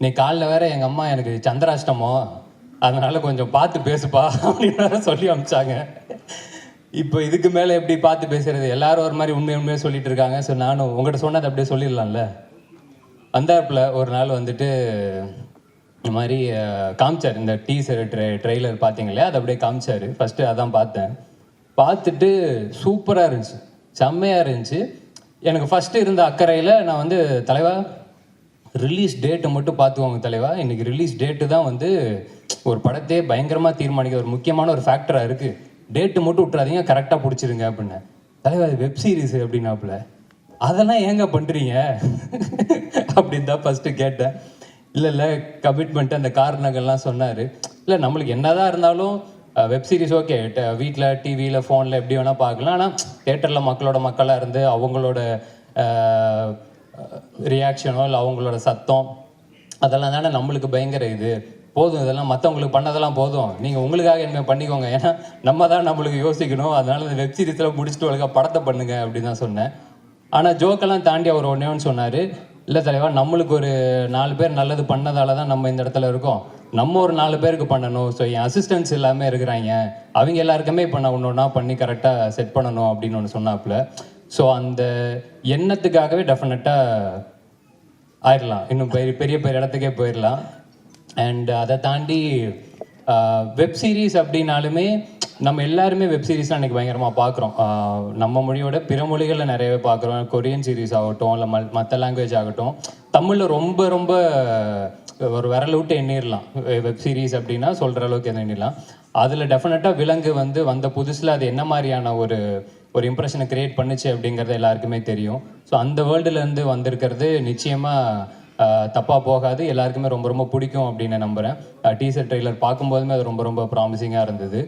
நீ காலைல வேற எங்கள் அம்மா எனக்கு சந்திராஷ்டமோ அதனால கொஞ்சம் பார்த்து பேசுப்பா அப்படின்னு சொல்லி அனுப்பிச்சாங்க. இப்போ இதுக்கு மேலே எப்படி பார்த்து பேசுறது? எல்லாரும் ஒரு மாதிரி உண்மையாக சொல்லிட்டு இருக்காங்க. ஸோ நானும் உங்கள்கிட்ட சொன்னதை அப்படியே சொல்லிடலாம்ல. வந்தாப்புல ஒரு நாள் வந்துட்டு இந்த மாதிரி காமிச்சார். இந்த டீசர் ட்ரெய்லர் பார்த்தீங்களே, அதை அப்படியே காமிச்சார். ஃபஸ்ட்டு அதான் பார்த்தேன். பார்த்துட்டு சூப்பராக இருந்துச்சு, செம்மையாக இருந்துச்சு. எனக்கு ஃபஸ்ட்டு இருந்த அக்கறையில் நான் வந்து தலைவா ரிலீஸ் டேட்டை மட்டும் பார்த்துக்கோங்க தலைவா, இன்றைக்கி ரிலீஸ் டேட்டு தான் வந்து ஒரு படத்தையே பயங்கரமாக தீர்மானிக்க ஒரு முக்கியமான ஒரு ஃபேக்டராக இருக்குது. டேட்டு மட்டும் விட்டுறாதீங்க, கரெக்டாக பிடிச்சிருங்க அப்படின்னு. தலைவா அது வெப் சீரிஸ் அப்படின்னாப்புல. அதெல்லாம் ஏங்க பண்ணுறீங்க அப்படின்னு தான் ஃபஸ்ட்டு கேட்டேன். இல்லை கமிட்மெண்ட்டு அந்த காரணங்கள்லாம் சொன்னார். இல்லை நம்மளுக்கு என்னதான் இருந்தாலும் வெப் சீரிஸ் ஓகே, வீட்டில் டிவியில் ஃபோனில் எப்படி வேணால் பார்க்கலாம். ஆனால் தேட்டரில் மக்களாக இருந்து அவங்களோட ரியாக்ஷனோ இல்லை அவங்களோட சத்தம் அதெல்லாம் தானே நம்மளுக்கு பயங்கர இது. போதும், இதெல்லாம் மற்றவங்களுக்கு பண்ணதெல்லாம் போதும், நீங்கள் உங்களுக்காக என்ன பண்ணிக்கோங்க, ஏன்னா நம்ம தான் நம்மளுக்கு யோசிக்கணும். அதனால இந்த வெப் சீரிஸில் முடிச்சுட்டு ஒழுங்காக படத்தை பண்ணுங்க அப்படின்னு தான் சொன்னேன். ஆனால் ஜோக்கெல்லாம் தாண்டி அவர் ஒன்றேன்னு சொன்னார். இல்லை தலைவா, நம்மளுக்கு ஒரு 4 பேர் நல்லது பண்ணதால தான் நம்ம இந்த இடத்துல இருக்கோம், நம்ம ஒரு 4 பேருக்கு பண்ணணும். ஸோ என் அசிஸ்டன்ஸ் எல்லாமே இருக்கிறாங்க, அவங்க எல்லாருக்குமே இப்போ நான் ஒன்று பண்ணி கரெக்டாக செட் பண்ணணும் அப்படின்னு ஒன்று சொன்னாப்புல. ஸோ அந்த எண்ணத்துக்காகவே டெஃபினட்டாக ஆயிடலாம், இன்னும் பெரிய இடத்துக்கே போயிடலாம். அண்ட் அதை தாண்டி வெப் சீரிஸ் அப்படின்னாலுமே நம்ம எல்லாருமே வெப் சீரிஸ்லாம் இன்றைக்கி பயங்கரமாக பார்க்குறோம். நம்ம மொழியோட பிற மொழிகளில் நிறையவே பார்க்குறோம். கொரியன் சீரிஸ் ஆகட்டும், இல்லை மற்ற லாங்குவேஜ் ஆகட்டும். தமிழில் ரொம்ப ஒரு விரல் விட்டு எண்ணிடலாம் வெப் சீரிஸ் அப்படின்னா, சொல்கிற அளவுக்கு எண்ணிடலாம். அதில் டெஃபினட்டாக விலங்கு வந்து வந்த புதுசில் அது என்ன மாதிரியான ஒரு இம்ப்ரெஷனை க்ரியேட் பண்ணுச்சு அப்படிங்கிறது எல்லாருக்குமே தெரியும். ஸோ அந்த வேர்ல்டுலேருந்து வந்திருக்கிறது நிச்சயமாக தப்பாக போகாது, எல்லாருக்குமே ரொம்ப பிடிக்கும் அப்படின்னு நம்புகிறேன். டீசர் ட்ரெய்லர் பார்க்கும்போதுமே அது ரொம்ப ப்ராமிசிங்காக இருந்தது.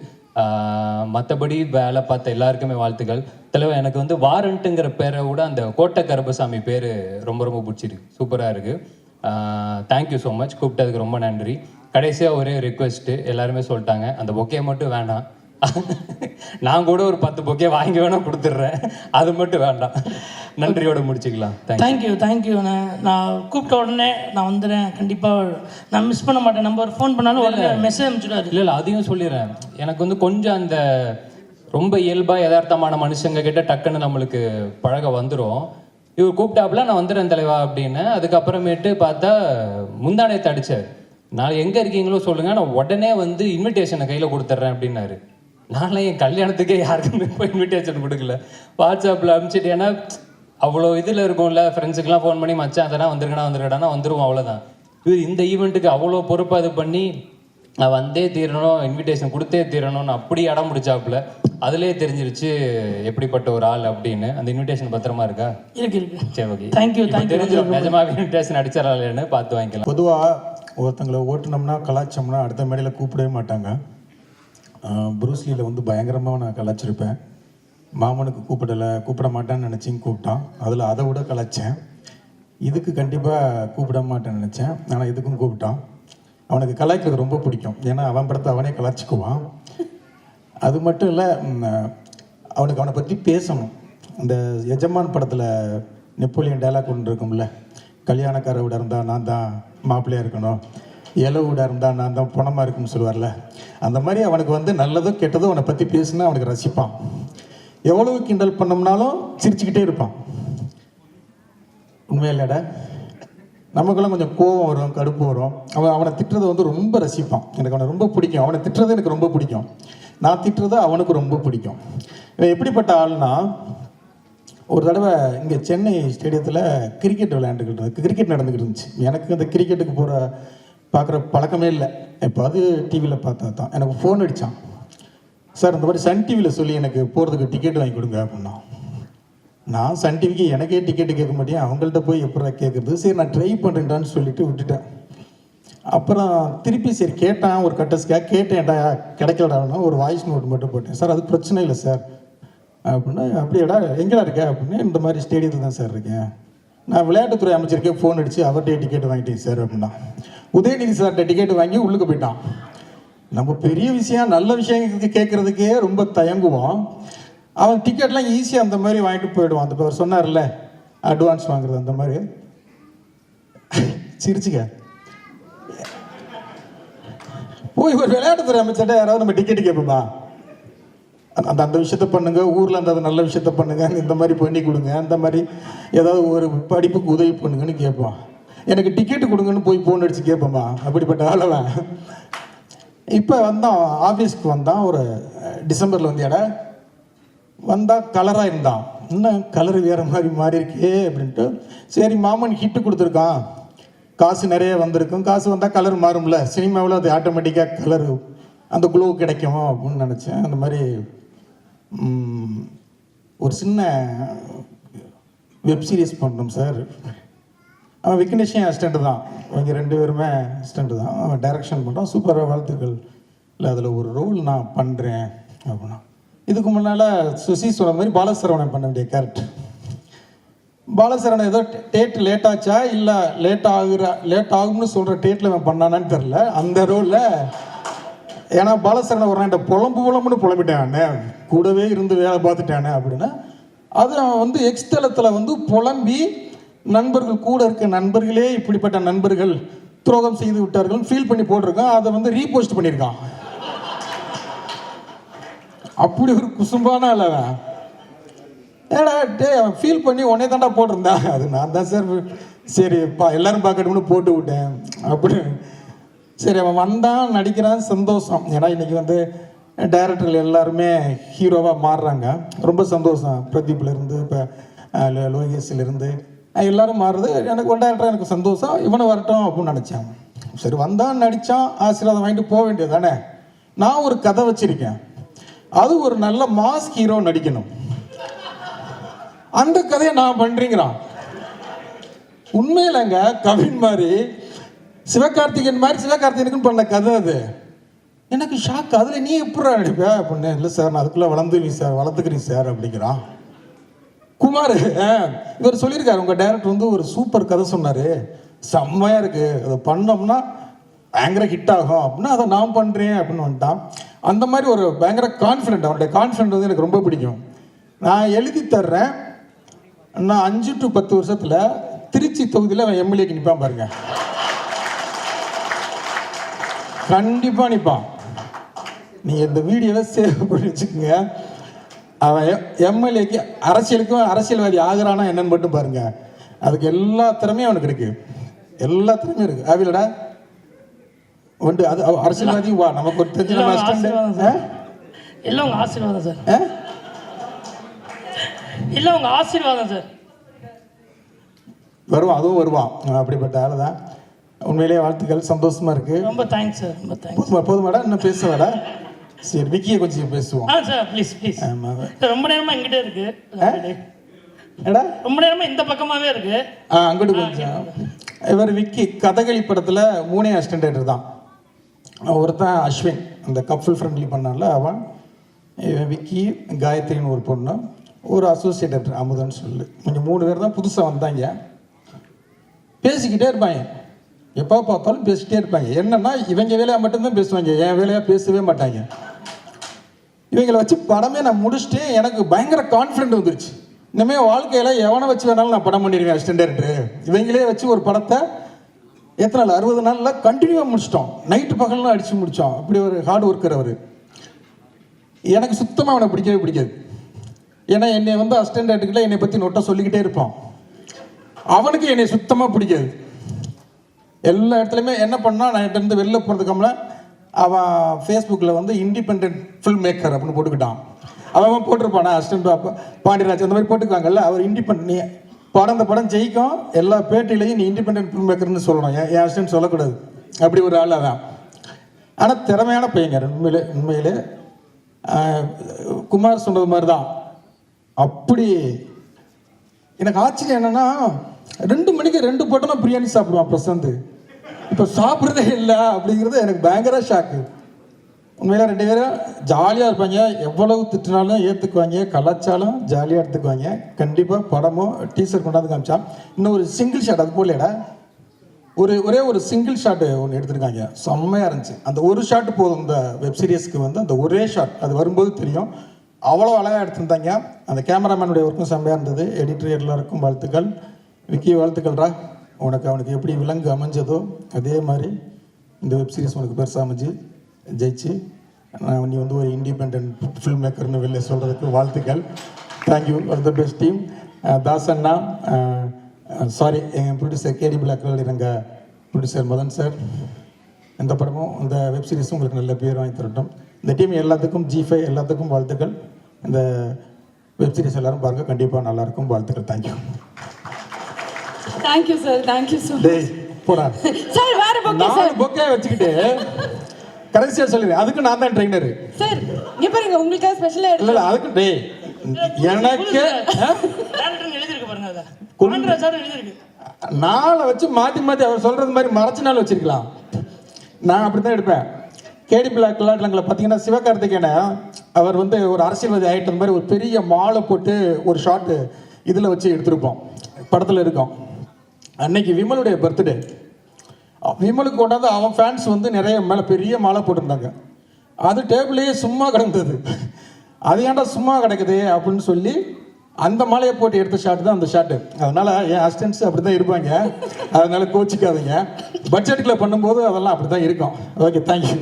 மற்றபடி வேலை பார்த்த எல்லாருக்குமே வாழ்த்துக்கள். தலைவர், எனக்கு வந்து வாரண்ட்டுங்கிற பேரை விட அந்த கோட்டை கருப்பசாமி பேர் ரொம்ப பிடிச்சிருக்கு, சூப்பராக இருக்குது. தேங்க்யூ ஸோ மச், கூப்பிட்டதுக்கு ரொம்ப நன்றி. கடைசியாக ஒரே ரெக்வெஸ்ட்டு, எல்லாருமே சொல்லிட்டாங்க அந்த பொக்கே மட்டும் வேண்டாம். நான் கூட ஒரு 10 பொக்கே வாங்கி வேணா கொடுத்துட்றேன், அது மட்டும் வேண்டாம். நன்றியோட முடிச்சுக்கலாம். தேங்க்யூ. நான் கூப்பிட்ட உடனே நான் வந்துடுறேன், கண்டிப்பாக நான் மிஸ் பண்ண மாட்டேன். நம்பர் ஃபோன் பண்ணாலும் உடனே மெசேஜ் அனுப்பிச்சுடாரு. இல்லை அதையும் சொல்லிடுறேன். எனக்கு வந்து கொஞ்சம் அந்த ரொம்ப இயல்பாக யதார்த்தமான மனுஷங்க கிட்ட டக்குன்னு நம்மளுக்கு பழக வந்துடும். இவர் கூப்பிட்டாப்புல நான் வந்துடுறேன் தலைவா அப்படின்னு. அதுக்கப்புறமேட்டு பார்த்தா முந்தானத்தை அடித்தார். நான் எங்கே இருக்கீங்களோ சொல்லுங்கள், நான் உடனே வந்து இன்விடேஷனை கையில் கொடுத்துட்றேன் அப்படின்னாரு. நான்லாம் என் கல்யாணத்துக்கே யாருக்குமே இப்போ இன்விடேஷன் கொடுக்கல, வாட்ஸ்அப்பில் அனுப்பிச்சிட்டு. ஏன்னா அவ்வளோ இதில் இருக்கும்ல, ஃப்ரெண்ட்ஸுக்கெலாம் ஃபோன் பண்ணி மச்சான் அதெல்லாம் வந்துருக்கடா வந்துடுவோம், அவ்வளோதான். இது இந்த ஈவெண்ட்டுக்கு அவ்வளோ பொறுப்பாக இது பண்ணி நான் வந்தே தீரணும், இன்விடேஷன் கொடுத்தே தீரணும்னு அப்படி இடம் முடிச்சாப்புல. அதுலேயே தெரிஞ்சிருச்சு எப்படிப்பட்ட ஒரு ஆள் அப்படின்னு. அந்த இன்விடேஷன் பத்திரமா இருக்கா? இருக்கு. சரி, ஓகே. தேங்க்யூ. தெரிஞ்சிடும் நிஜமாவே இன்விடேஷன் அடிச்சிடறான்னு பார்த்து வாங்கிக்கலாம். பொதுவாக ஒருத்தங்களை ஓட்டுனோம்னா கலாச்சோம்னா அடுத்த மேடையில் கூப்பிடவே மாட்டாங்க. ப்ரூஸ்லியில் வந்து பயங்கரமாக நான் கலாச்சிருப்பேன். மாமனுக்கு கூப்பிட மாட்டேன்னு நினச்சிங்க கூப்பிட்டான், அதில் அதை விட கலாச்சேன். இதுக்கு கண்டிப்பாக கூப்பிட மாட்டேன்னு நினச்சேன், ஆனால் இதுக்கும் கூப்பிட்டான். அவனுக்கு கலாய்க்கிறது ரொம்ப பிடிக்கும், ஏன்னா அவன் படத்தை அவனே கலாச்சிக்குவான். அது மட்டும் இல்லை, அவனை பற்றி பேசணும். இந்த எஜமான் படத்தில் நெப்போலியன் டைலாக் ஒன்று இருக்கும்ல, கல்யாணக்கார வீடாக இருந்தால் நான் தான் மாப்பிள்ளையாக இருக்கணும், இலவு வீடாக இருந்தால் நான் தான் பணமாக இருக்குன்னு சொல்லுவார்ல. அந்த மாதிரி அவனுக்கு வந்து நல்லதோ கெட்டதோ அவனை பற்றி பேசுனா அவனுக்கு ரசிப்பான். எவ்வளவு கிண்டல் பண்ணோம்னாலும் சிரிச்சுக்கிட்டே இருப்பான். உண்மையா இல்லைடா? நமக்கெல்லாம் கொஞ்சம் கோபம் வரும், கடுப்பு வரும். அவனை திட்டுறதை வந்து ரொம்ப ரசிப்பான். எனக்கு அவனை ரொம்ப பிடிக்கும். அவனை திட்டுறது எனக்கு ரொம்ப பிடிக்கும், நான் திட்டுறது அவனுக்கு ரொம்ப பிடிக்கும். இவன் எப்படிப்பட்ட ஆள்னா, ஒரு தடவை இங்கே சென்னை ஸ்டேடியத்தில் கிரிக்கெட் நடந்துக்கிட்டு இருந்துச்சு. எனக்கு அந்த கிரிக்கெட்டுக்கு பார்க்குற பழக்கமே இல்லை, எப்போது டிவியில் பார்த்தா தான். எனக்கு ஃபோன் அடித்தான், சார் இந்த மாதிரி சன் டிவியில் சொல்லி எனக்கு போகிறதுக்கு டிக்கெட் வாங்கி கொடுங்க அப்படின்னா. நான் சன் டிவிக்கு எனக்கே டிக்கெட்டு கேட்க மாட்டேன், அவங்கள்ட்ட போய் எப்படா கேட்குறது. சரி நான் ட்ரை பண்ணுறேன்டான்னு சொல்லிட்டு விட்டுட்டேன். அப்புறம் திருப்பி சரி கேட்டேன், ஒரு கட்டஸ்க்காக கேட்டேன்டா, கிடைக்கலடான்னா ஒரு வாய்ஸ் நோட் மட்டும் போட்டேன். சார் அது பிரச்சனை இல்லை சார் அப்படின்னா. அப்படியேடா எங்கடா இருக்கேன் அப்படின்னு. இந்த மாதிரி ஸ்டேடியத்தில் தான் சார் இருக்கேன், நான் விளையாட்டுத்துறை அமைச்சருக்கே ஃபோன் அடித்து அவர்கிட்டே டிக்கெட் வாங்கிட்டேன் சார் அப்படின்னா. உதயநிதி சார்கிட்ட டிக்கெட் வாங்கி உள்ளுக்கு போயிட்டான். நம்ம பெரிய விஷயம் நல்ல விஷயங்களுக்கு கேட்குறதுக்கே ரொம்ப தயங்குவோம். அவன் டிக்கெட்லாம் ஈஸியாக அந்த மாதிரி வாங்கிட்டு போயிடுவான். அந்த அவர் சொன்னார்ல அட்வான்ஸ் வாங்குறது, அந்த மாதிரி சிரிச்சுக்க போய் ஒரு விளையாட்டுத்துறை அமைச்சர்கிட்ட யாராவது நம்ம டிக்கெட் கேட்போமா? அந்த அந்த விஷயத்த பண்ணுங்க, ஊரில் அந்த நல்ல விஷயத்த பண்ணுங்க, இந்த மாதிரி பண்ணி கொடுங்க, அந்த மாதிரி ஏதாவது ஒரு படிப்புக்கு உதவி பண்ணுங்கன்னு கேட்பான். எனக்கு டிக்கெட்டு கொடுங்கன்னு போய் ஃபோன் அடித்து கேட்போமா? அப்படிப்பட்ட ஆளவன். இப்போ வந்தான், ஆஃபீஸ்க்கு வந்தான், ஒரு டிசம்பரில் வந்து இட வந்தால் கலராக இருந்தான். இன்னும் கலர் வேறு மாதிரி மாறி இருக்கே அப்படின்ட்டு, சரி மாமன் ஹிட்டு கொடுத்துருக்கான், காசு நிறைய வந்திருக்கும், காசு வந்தால் கலர் மாறும்ல, சினிமாவில் அது ஆட்டோமேட்டிக்காக கலர் அந்த குளோ கிடைக்கும் அப்படின்னு நினச்சேன். அந்த மாதிரி ஒரு சின்ன வெப் சீரிஸ் பண்ணோம் சார். அவன் விக்னேஷன் அசிஸ்டண்ட்டு தான், அவங்க 2 பேருமே அசிஸ்டண்ட்டு தான். அவன் டைரக்ஷன் பண்ணுறான், சூப்பராக வாழ்த்துக்கள். இல்லை அதில் ஒரு ரோல் நான் பண்ணுறேன் அப்படின்னா. இதுக்கு முன்னால் சுசி சொன்ன மாதிரி பாலசரவணன் பண்ண வேண்டிய கேரக்டர். பாலசரவணன் ஏதோ டேட் லேட் ஆச்சா இல்லை லேட் ஆகும்னு சொல்கிற டேட்டில் அவன் பண்ணானான்னு தெரில அந்த ரோலில். ஏன்னா பாலசரவணன் ஒரு நாள் புலம்புன்னு புலம்பிட்டானே, கூடவே இருந்து வேலை பார்த்துட்டானே அப்படின்னா, அது அவன் வந்து எக்ஸ்தலத்தில் வந்து புலம்பி நண்பர்கள் கூட இருக்க நண்பர்களே இப்படிப்பட்ட நண்பர்கள் துரோகம் செய்து விட்டார்கள் ஃபீல் பண்ணி போட்டிருக்கான். அதை வந்து ரீபோஸ்ட் பண்ணியிருக்கான். அப்படி ஒரு குசும்பான அவன். ஏடா டே அவன் ஃபீல் பண்ணி உடனே தாண்டா போட்டிருந்தான். அது நான் தான் சார், சரிப்பா எல்லாரும் பார்க்கணும்னு போட்டு விட்டேன் அப்படி. சரி அவன் வந்தான், நடிக்கிறான், சந்தோஷம். ஏன்னா இன்றைக்கி வந்து டைரக்டர்கள் எல்லாருமே ஹீரோவாக மாறுறாங்க, ரொம்ப சந்தோஷம். பிரதீப்லேருந்து இப்போ லோகேஷ்லேருந்து எல்லாரும் மாறுறது எனக்கு ஒரு டைரக்டராக எனக்கு சந்தோஷம். இவனை வரட்டும் அப்படின்னு நினச்சேன். சரி வந்தான், நடித்தான், ஆசீர்வாதம் வாங்கிட்டு போக வேண்டியது தானே. நான் ஒரு கதை வச்சுருக்கேன், அது ஒரு நல்ல மாஸ் ஹீரோ நடிக்கணும், அந்த கதையை நான் பண்ணுறீங்கிறான். உண்மையிலங்க கவின் மாதிரி சிவகார்த்திகேயன் மாதிரி சிவகார்த்திகேயனுக்குன்னு பண்ண கதை அது. எனக்கு ஷாக். அதில் நீ எப்படா நடிப்ப அப்படின்னு. இல்லை சார் நான் அதுக்குள்ளே வளர்த்துக்கிறீங்க சார் அப்படிங்கிறான். குமார் இவர் சொல்லியிருக்காரு, உங்கள் டைரக்டர் வந்து ஒரு சூப்பர் கதை சொன்னார், செம்மையாக இருக்குது, அதை பண்ணோம்னா பயங்கர ஹிட் ஆகும் அப்படின்னா அதை நான் பண்ணுறேன் அப்படின்னு வந்துட்டான். அந்த மாதிரி ஒரு பயங்கர கான்ஃபிடென்ட், அவருடைய கான்ஃபிடென்ட் வந்து எனக்கு ரொம்ப பிடிக்கும். நான் எழுதி தர்றேன், நான் 5 to 10 வருஷத்தில் திருச்சி தொகுதியில் அவன் எம்எல்ஏக்கு நிற்பான் பாருங்க, கண்டிப்பாக நிற்பான். நீங்கள் இந்த வீடியோவை சேவ் பண்ணி வச்சுக்கோங்க. அவன் எம்எல்ஏக்கு அரசியல்வாதி ஆகிறானா என்னன்னு மட்டும் பாருங்க, அதுக்கு எல்லா திறமையும் அவனுக்கு இருக்கு, எல்லா திறமையும் இருக்கு. ஆவிலடா வந்து அது அரசியல்வாதி வா, நமக்கு ஒரு தெரிஞ்ச எல்லாம் உங்க ஆசீர்வாதம் சார், இல்லை உங்க ஆசீர்வாதம் சார். வருவான், அதுவும் வருவான். அப்படிப்பட்ட ஆள் தான். உண்மையிலேயே வாழ்த்துக்கள், சந்தோஷமா இருக்கு. ரொம்ப தேங்க்ஸ் சார், ரொம்ப தேங்க்ஸ். போதுமாடா இன்னும் பேசுவாடா? சரி விக்கியை கொஞ்சம் பேசுவோம். Sir please please. ரொம்ப நேரமா எங்கிட்டே இருக்கு, ரொம்ப நேரமா இந்த பக்கமாவே இருக்கு. அங்கிட்டு கொஞ்சம். இவர் விக்கி கதகளி படத்துல 3 அசிஸ்டன்ட் தான். ஒருத்தன் அஸ்வின், அந்த கப்புள் ஃப்ரெண்ட்லி பண்ணால அவன், விக்கி, காயத்ரின்னு ஒரு பொண்ணு, ஒரு அசோசியேட் அமுதன்னு சொல்லு. கொஞ்சம் 3 பேர் தான் புதுசாக வந்தாங்க. பேசிக்கிட்டே இருப்பாங்க, எப்போ பார்த்தாலும் பேசிக்கிட்டே இருப்பாங்க. என்னன்னா இவங்க வேலையாக மட்டும்தான் பேசுவாங்க, என் வேலையாக பேசவே மாட்டாங்க. இவங்களை வச்சு படமே நான் முடிச்சுட்டேன். எனக்கு பயங்கர கான்ஃபிடென்ட் வந்துருச்சு, இனிமேல் வாழ்க்கையில் எவனை வச்சு வேணாலும் நான் படம் பண்ணிடுவேன் அசிஸ்டன்ட் டைரக்டர். இவங்களே வச்சு ஒரு படத்தை எத்தனை நாள், 60 நாளில் கண்டினியூவாக முடிச்சிட்டோம். நைட்டு பகல்லாம் அடித்து முடித்தோம். அப்படி ஒரு ஹார்ட் ஒர்க்கர் அவர். எனக்கு சுத்தமாக அவனை பிடிக்கவே பிடிக்காது. ஏன்னா என்னை வந்து அசிஸ்டன்ட் டைரக்டர்கிட்ட என்னை பற்றி நோட்டை சொல்லிக்கிட்டே இருப்பான். அவனுக்கு என்னை சுத்தமாக பிடிக்காது. எல்லா இடத்துலையுமே என்ன பண்ணால் நான் இருந்து வெளில போகிறதுக்காமல அவன் ஃபேஸ்புக்கில் வந்து இண்டிபெண்ட் ஃபில்ம் மேக்கர் அப்படின்னு போட்டுக்கிட்டான். அவன் போட்டிருப்பானா அசிஸ்டன்ட் பாண்டியராஜ் அந்த மாதிரி போட்டுக்குவாங்கல்ல. அவர் இண்டிபெண்ட், நீ படம் இந்த படம் ஜெயிக்கும், எல்லா பேட்டிலையும் நீ இண்டிபெண்ட் ஃபில்ம் மேக்கர்னு சொல்லணும், என் அசிஸ்டன்ட் சொல்லக்கூடாது. அப்படி ஒரு ஆள் அவன். ஆனால் திறமையான பையங்க உண்மையிலே. குமார் சொன்னது மாதிரி தான். அப்படி எனக்கு ஆச்சரியம் என்னன்னா, 2 மணிக்கு 2 போட்டோன்னா பிரியாணி சாப்பிடுவான் பிரசாந்த். இப்போ சாப்பிட்றதே இல்லை அப்படிங்கிறது எனக்கு பயங்கர ஷாக்கு. உண்மையில 2 பேரும் ஜாலியாக இருப்பாங்க, எவ்வளவு திட்டினாலும் ஏற்றுக்குவாங்க, கலாச்சாரம் ஜாலியாக எடுத்துக்குவாங்க. கண்டிப்பாக படமோ டீசர் கொண்டாந்து காமிச்சா இன்னும் ஒரு சிங்கிள் ஷாட், அது போலடா ஒரே ஒரு சிங்கிள் ஷாட்டு ஒன்று எடுத்திருக்காங்க, செம்மையாக இருந்துச்சு. அந்த ஒரு ஷாட்டு போதும் இந்த வெப் சீரிஸ்க்கு வந்து, அந்த ஒரே ஷாட் அது வரும்போது தெரியும், அவ்வளோ அழகாக எடுத்திருந்தாங்க. அந்த கேமராமேனுடைய ஒர்க்கும் செம்மையாக இருந்தது. எடிட்டர் எல்லாருக்கும் வாழ்த்துக்கள். விக்கி வாழ்த்துக்கள்ரா, அவனுக்கு எப்படி விலங்கு அமைஞ்சதோ அதே மாதிரி இந்த வெப் சீரிஸ் உனக்கு பெருசாக அமைஞ்சு ஜெயிச்சு நீ வந்து ஒரு இண்டிபெண்ட் ஃபில்ம் மேக்கர்னு வெளில சொல்கிறதுக்கு வாழ்த்துக்கள். Thank you all the best team. தாசண்ணா, சாரி எங்கள் ப்ரொடியூசர் கேடி பிளாக்கர், எங்கள் ப்ரொடியூசர் மதன் சார், எந்த படமும் இந்த வெப் சீரிஸும் உங்களுக்கு நல்ல பேர் வாங்கி தரட்டும். இந்த டீம் எல்லாத்துக்கும் G5 எல்லாத்துக்கும் வாழ்த்துக்கள். இந்த வெப் சீரிஸ் எல்லாரும் பாருங்கள், கண்டிப்பாக நல்லாயிருக்கும். வாழ்த்துக்கள். Thank you. Thank you sir, thank you so much. டேய் போடா சார் வேற பொக்கே சார். 4 பொக்கே வச்சுக்கிட்டு கடைசியாக சொல்லிடுறேன், அதுக்கு நான் தான் ட்ரெயினரு சார். இங்க பாருங்க, உங்களுக்காக ஸ்பெஷலா இல்லை இல்லை அதுக்கு டேய் எனக்கு எழுதிருக்கு பாருங்க, அதை கொண்டு சார் எழுதிருக்கு. 4 வச்சு மாற்றி மாற்றி அவர் சொல்கிறது மாதிரி மறைச்சு நாள் வச்சிருக்கலாம். நான் அப்படி தான் எடுப்பேன். கேடி பிளாக் விளையாட்டுலங்களை பார்த்தீங்கன்னா சிவகார்த்திகேயனை அவர் வந்து ஒரு அரசியல்வாதி ஆகிட்ட மாதிரி ஒரு பெரிய மாலை போட்டு ஒரு ஷாட்டு இதில் வச்சு எடுத்திருப்போம், படத்தில் இருக்கோம். அன்னைக்கு விமலுடைய பர்த்டே, விமலுக்கு கொண்டாந்து அவன் ஃபேன்ஸ் வந்து நிறைய மேலே பெரிய மாலை போட்டிருந்தாங்க. அது டேபிளையே சும்மா கிடந்தது. அது ஏன்டா சும்மா கிடக்குது அப்படின்னு சொல்லி அந்த மாலையை போட்டு எடுத்த ஷாட் தான் அந்த ஷாட்டு. அதனால் என் அசிஸ்டன்ஸ் அப்படி தான் இருப்பாங்க, அதனால் கோச்சிக்காதீங்க. பட்ஜெட்டில் பண்ணும்போது அதெல்லாம் அப்படி தான் இருக்கும். Okay, thank you.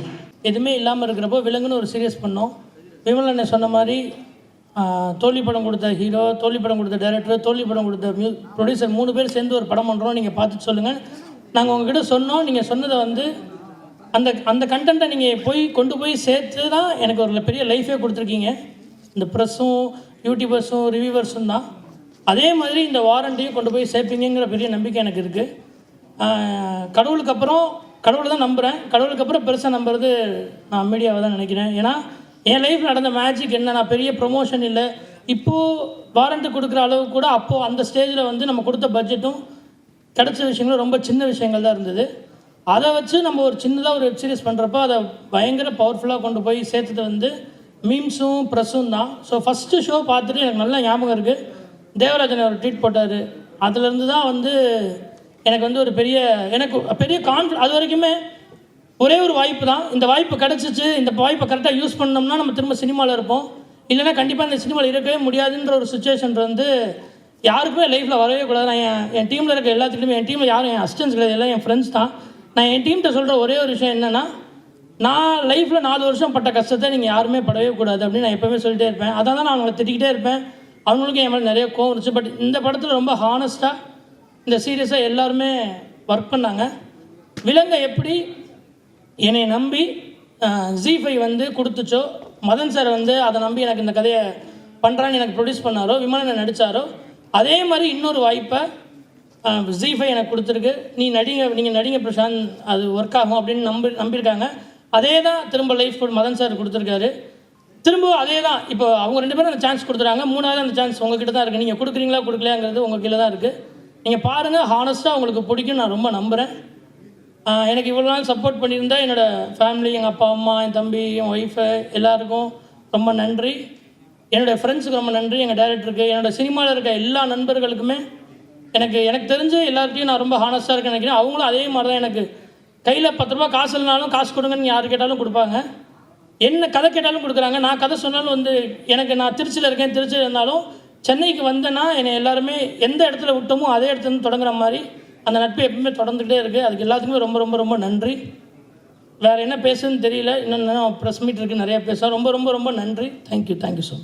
எதுவுமே இல்லாமல் இருக்கிறப்போ விலங்குன்னு ஒரு சீரியஸ் பண்ணோம். விமல் அண்ணன் சொன்ன மாதிரி தோல்வி படம் கொடுத்த ஹீரோ, தோல்வி படம் கொடுத்த டைரக்டர், தோல்வி படம் கொடுத்த ப்ரொடியூசர் 3 பேர் சேர்ந்து ஒரு படம் பண்ணுறோம். நீங்கள் பார்த்துட்டு சொல்லுங்கள். நாங்கள் உங்ககிட்ட சொன்னோம், நீங்கள் சொன்னதை வந்து அந்த கண்டென்ட்டை நீங்கள் கொண்டு போய் சேர்த்து தான் எனக்கு ஒரு பெரிய லைஃபே கொடுத்துருக்கீங்க. இந்த ப்ரெஸ்ஸும் யூடியூபர்ஸும் ரிவ்யூவர்ஸும் தான். அதே மாதிரி இந்த வாரண்ட்டியும் கொண்டு போய் சேர்ப்பீங்கிற பெரிய நம்பிக்கை எனக்கு இருக்குது. கடவுளுக்கு அப்புறம் கடவுளை தான் நம்புகிறேன். கடவுளுக்கு அப்புறம் பெருசாக நம்புறது நான் மீடியாவை தான் நினைக்கிறேன். ஏன்னா என் லைஃப்பில் நடந்த மேஜிக் என்ன, நான் பெரிய ப்ரொமோஷன் இல்லை. இப்போது வாரண்ட்டு கொடுக்குற அளவுக்கு கூட அப்போது அந்த ஸ்டேஜில் வந்து நம்ம கொடுத்த பட்ஜெட்டும் கிடைச்ச விஷயங்களும் ரொம்ப சின்ன விஷயங்கள் தான் இருந்தது. அதை வச்சு நம்ம ஒரு சின்னதாக ஒரு வெப் சீரிஸ் பண்ணுறப்போ அதை பயங்கர பவர்ஃபுல்லாக கொண்டு போய் சேர்த்தது வந்து மீம்ஸும் ப்ரெஸ்ஸும் தான். ஸோ ஃபஸ்ட்டு ஷோ பார்த்துட்டு எனக்கு நல்லா ஞாபகம் இருக்குது, தேவராஜன் ஒரு ட்வீட் போட்டார். அதுலேருந்து தான் வந்து எனக்கு வந்து ஒரு பெரிய கான்ஃபிடன்ஸ். அது வரைக்குமே ஒரே ஒரு வாய்ப்பு தான், இந்த வாய்ப்பு கிடச்சிச்சு, இந்த வாய்ப்பை கரெக்டாக யூஸ் பண்ணோம்னா நம்ம திரும்ப சினிமாவில் இருப்போம், இல்லைனா கண்டிப்பாக இந்த சினிமாவில் இருக்கவே முடியாதுன்ற ஒரு சுச்சுவேஷன் வந்து யாருக்குமே லைஃப்பில் வரவே கூடாது. நான் என் டீமில் இருக்க எல்லாத்துக்குமே, என் டீமில் யாரும் என் அசிஸ்டன்ஸ் கிடையாது, எல்லாம் என் ஃப்ரெண்ட்ஸ் தான். நான் என் டீம்கிட்ட சொல்கிற ஒரே ஒரு விஷயம் என்னென்னா, நான் லைஃப்பில் 4 வருஷம் பட்ட கஷ்டத்தை நீங்கள் யாருமே படவே கூடாது அப்படின்னு நான் எப்போவுமே சொல்லிட்டே இருப்பேன். அதான் நான் அவங்களை திட்டிக்கிட்டே இருப்பேன். அவங்களுக்கும் என் மேலே நிறைய கோவம் இருந்துச்சு. பட் இந்த படத்தில் ரொம்ப ஹானஸ்ட்டாக இந்த சீரியஸாக எல்லாருமே ஒர்க் பண்ணாங்க. விலங்கை எப்படி என்னை நம்பி G5 வந்து கொடுத்துச்சோ, மதன் சார் வந்து அதை நம்பி எனக்கு இந்த கதையை பண்ணுறான்னு எனக்கு ப்ரொடியூஸ் பண்ணாரோ, விமலனை நடித்தாரோ, அதே மாதிரி இன்னொரு வாய்ப்பை G5 எனக்கு கொடுத்துருக்கு. நீங்கள் நடிங்க பிரசாந்த், அது ஒர்க் ஆகும் அப்படின்னு நம்பியிருக்காங்க. அதே தான் திரும்ப லைஃப் மதன் சார் கொடுத்துருக்காரு. திரும்ப அதே தான் இப்போ அவங்க 2 பேரும் அந்த சான்ஸ் கொடுத்துறாங்க. 3வது அந்த சான்ஸ் உங்ககிட்ட தான் இருக்குது. நீங்கள் கொடுக்குறீங்களா கொடுக்கலையாங்கிறது உங்கள் கீழே தான் இருக்குது. நீங்கள் பாருங்கள், ஹானஸ்ட்டாக உங்களுக்கு பிடிக்கும், நான் ரொம்ப நம்புகிறேன். எனக்கு இவ்வளோ நாள் சப்போர்ட் பண்ணியிருந்தா என்னோடய ஃபேமிலி, எங்கள் அப்பா அம்மா, என் தம்பி, என் ஒய்ஃபு, எல்லாருக்கும் ரொம்ப நன்றி. என்னோடய ஃப்ரெண்ட்ஸுக்கு ரொம்ப நன்றி, எங்கள் டைரக்டருக்கு, என்னோடய சினிமாவில் இருக்க எல்லா நண்பர்களுக்குமே. எனக்கு தெரிஞ்ச எல்லார்ட்டையும் நான் ரொம்ப ஹானஸ்ட்டாக இருக்கேன்னு நினைக்கிறேன். அவங்களும் அதே மாதிரி தான். எனக்கு கையில் 10 ரூபா காசு இல்லைனாலும் காசு கொடுங்கன்னு யார் கேட்டாலும் கொடுப்பாங்க. என்ன கதை கேட்டாலும் கொடுக்குறாங்க. நான் கதை சொன்னாலும் வந்து நான் திருச்சியில் இருக்கேன், திருச்சியில் இருந்தாலும் சென்னைக்கு வந்தேன்னா என்னை எல்லாருமே எந்த இடத்துல விட்டோமோ அதே இடத்துலேருந்து தொடங்குற மாதிரி அந்த நட்பு எப்பவுமே தொடர்ந்துகிட்டே இருக்குது. அதுக்கு எல்லாத்துக்குமே ரொம்ப ரொம்ப ரொம்ப நன்றி. வேறு என்ன பேசுன்னு தெரியல, இன்னும் ப்ரெஸ் மீட் இருக்குது, நிறையா பேசுகிறோம். ரொம்ப ரொம்ப ரொம்ப நன்றி. Thank you so much.